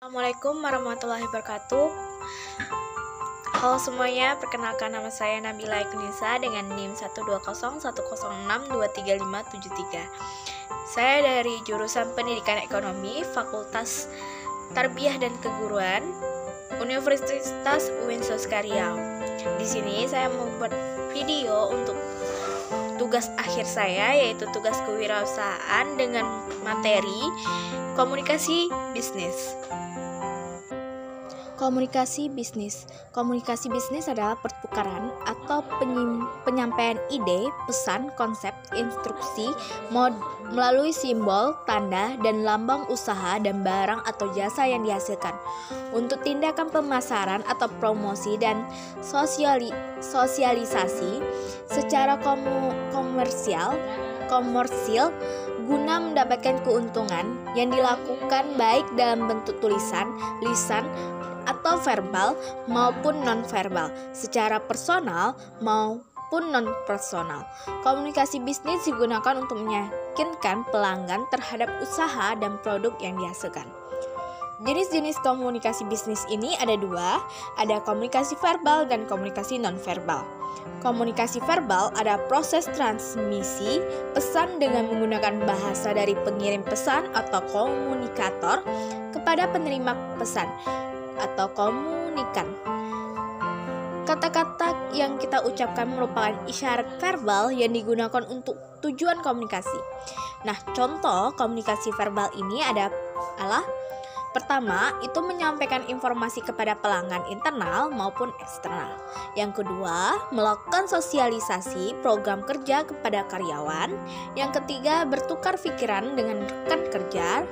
Assalamualaikum warahmatullahi wabarakatuh. Halo semuanya, perkenalkan nama saya Nabila Ikunisa dengan NIM 12010623573. Saya dari jurusan Pendidikan Ekonomi, Fakultas Tarbiyah dan Keguruan, Universitas UIN Riau. Di sini saya membuat video untuk tugas akhir saya, yaitu tugas kewirausahaan dengan materi komunikasi bisnis. Komunikasi bisnis. Komunikasi bisnis adalah pertukaran atau penyampaian ide, pesan, konsep, instruksi, melalui simbol, tanda, dan lambang usaha dan barang atau jasa yang dihasilkan. Untuk tindakan pemasaran atau promosi dan sosialisasi secara komersil guna mendapatkan keuntungan yang dilakukan baik dalam bentuk tulisan, lisan, atau verbal maupun non-verbal, secara personal maupun non-personal. Komunikasi bisnis digunakan untuk meyakinkan pelanggan terhadap usaha dan produk yang dihasilkan. Jenis-jenis komunikasi bisnis ini ada dua, ada komunikasi verbal dan komunikasi non-verbal. Komunikasi verbal ada proses transmisi pesan dengan menggunakan bahasa dari pengirim pesan atau komunikator kepada penerima pesan atau komunikan. Kata-kata yang kita ucapkan merupakan isyarat verbal yang digunakan untuk tujuan komunikasi. Nah, contoh komunikasi verbal ini adalah pertama, itu menyampaikan informasi kepada pelanggan internal maupun eksternal. Yang kedua, melakukan sosialisasi program kerja kepada karyawan. Yang ketiga, bertukar pikiran dengan rekan kerja.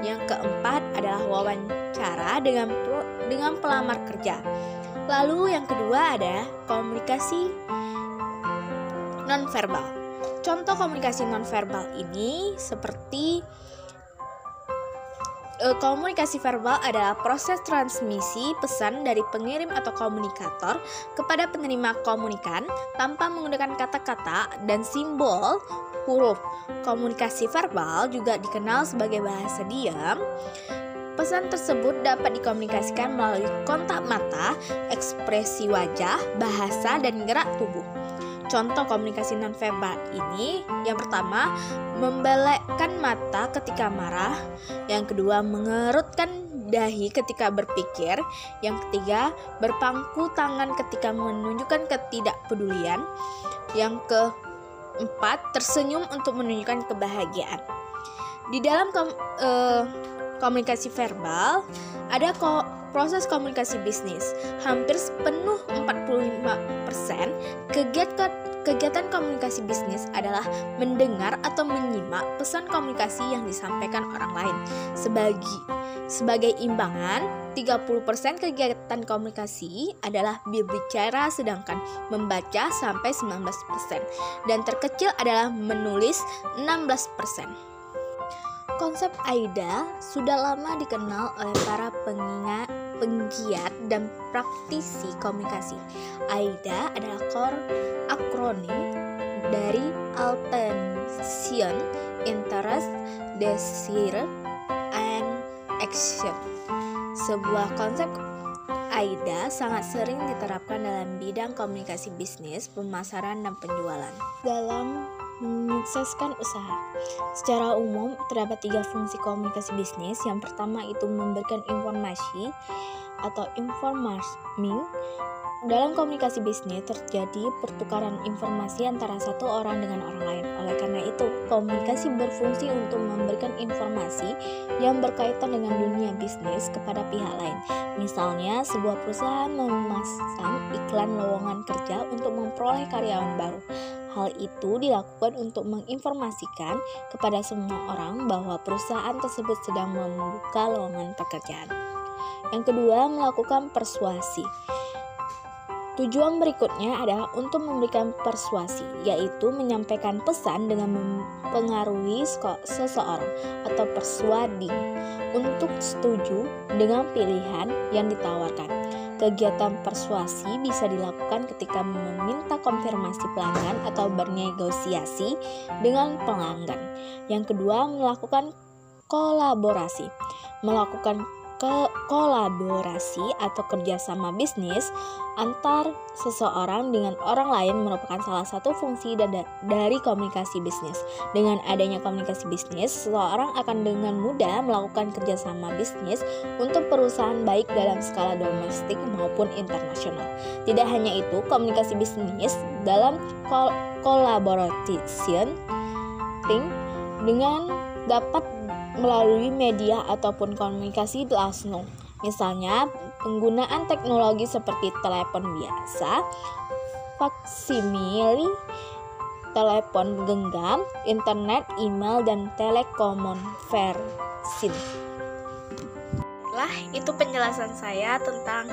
Yang keempat adalah wawancara dengan pelamar kerja. Lalu yang kedua ada komunikasi nonverbal. Contoh komunikasi nonverbal ini seperti komunikasi verbal adalah proses transmisi pesan dari pengirim atau komunikator kepada penerima komunikan tanpa menggunakan kata-kata dan simbol huruf. Komunikasi verbal juga dikenal sebagai bahasa diam. Pesan tersebut dapat dikomunikasikan melalui kontak mata, ekspresi wajah, bahasa, dan gerak tubuh. Contoh komunikasi nonverbal ini, yang pertama, membelekkan mata ketika marah. Yang kedua, mengerutkan dahi ketika berpikir. Yang ketiga, berpangku tangan ketika menunjukkan ketidakpedulian. Yang keempat, tersenyum untuk menunjukkan kebahagiaan. Di dalam komunikasi verbal ada proses komunikasi bisnis. Hampir sepenuh 45% kegiatan komunikasi bisnis adalah mendengar atau menyimak pesan komunikasi yang disampaikan orang lain. Sebagai imbangan, 30% kegiatan komunikasi adalah berbicara, sedangkan membaca sampai 19%, dan terkecil adalah menulis 16%. Konsep AIDA sudah lama dikenal oleh para penggiat dan praktisi komunikasi. AIDA adalah akronim dari Attention, Interest, Desire, and Action. Sebuah konsep AIDA sangat sering diterapkan dalam bidang komunikasi bisnis, pemasaran, dan penjualan. Dalam menyukseskan usaha. Secara umum, terdapat 3 fungsi komunikasi bisnis. Yang pertama itu memberikan informasi atau informing. Dalam komunikasi bisnis terjadi pertukaran informasi antara satu orang dengan orang lain. Oleh karena itu, komunikasi berfungsi untuk memberikan informasi yang berkaitan dengan dunia bisnis kepada pihak lain. Misalnya, sebuah perusahaan memasang iklan lowongan kerja untuk memperoleh karyawan baru. Hal itu dilakukan untuk menginformasikan kepada semua orang bahwa perusahaan tersebut sedang membuka lowongan pekerjaan. Yang kedua, melakukan persuasi. Tujuan berikutnya adalah untuk memberikan persuasi, yaitu menyampaikan pesan dengan mempengaruhi seseorang atau persuading untuk setuju dengan pilihan yang ditawarkan. Kegiatan persuasi bisa dilakukan ketika meminta konfirmasi pelanggan atau bernegosiasi dengan pelanggan. Yang kedua, melakukan kolaborasi. Melakukan kolaborasi atau kerjasama bisnis antar seseorang dengan orang lain merupakan salah satu fungsi dari komunikasi bisnis. Dengan adanya komunikasi bisnis, seseorang akan dengan mudah melakukan kerjasama bisnis untuk perusahaan baik dalam skala domestik maupun internasional. Tidak hanya itu, komunikasi bisnis dalam collaboration dengan dapat melalui media ataupun komunikasi langsung. Misalnya, penggunaan teknologi seperti telepon biasa, faksimile, telepon genggam, internet, email, dan telekonferensi. Itu penjelasan saya tentang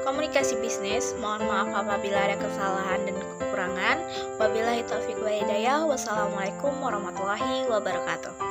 komunikasi bisnis. Mohon maaf apabila ada kesalahan dan kekurangan. Wabillahi taufiq wa hidayah. Wassalamualaikum warahmatullahi wabarakatuh.